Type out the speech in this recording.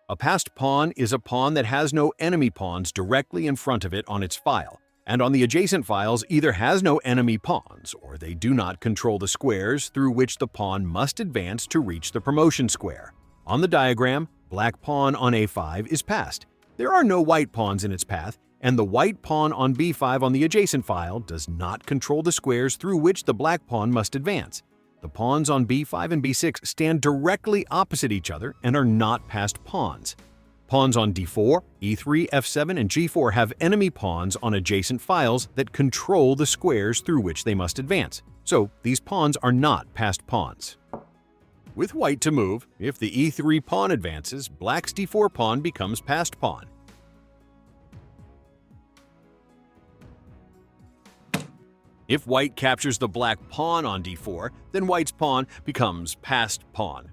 A passed pawn is a pawn that has no enemy pawns directly in front of it on its file, and on the adjacent files either has no enemy pawns or they do not control the squares through which the pawn must advance to reach the promotion square. On the diagram, black pawn on a5 is passed. There are no white pawns in its path, and the white pawn on b5 on the adjacent file does not control the squares through which the black pawn must advance. The pawns on b5 and b6 stand directly opposite each other and are not passed pawns. Pawns on d4, e3, f7, and g4 have enemy pawns on adjacent files that control the squares through which they must advance, so these pawns are not passed pawns. With white to move, if the e3 pawn advances, black's d4 pawn becomes passed pawn. If white captures the black pawn on d4, then white's pawn becomes passed pawn.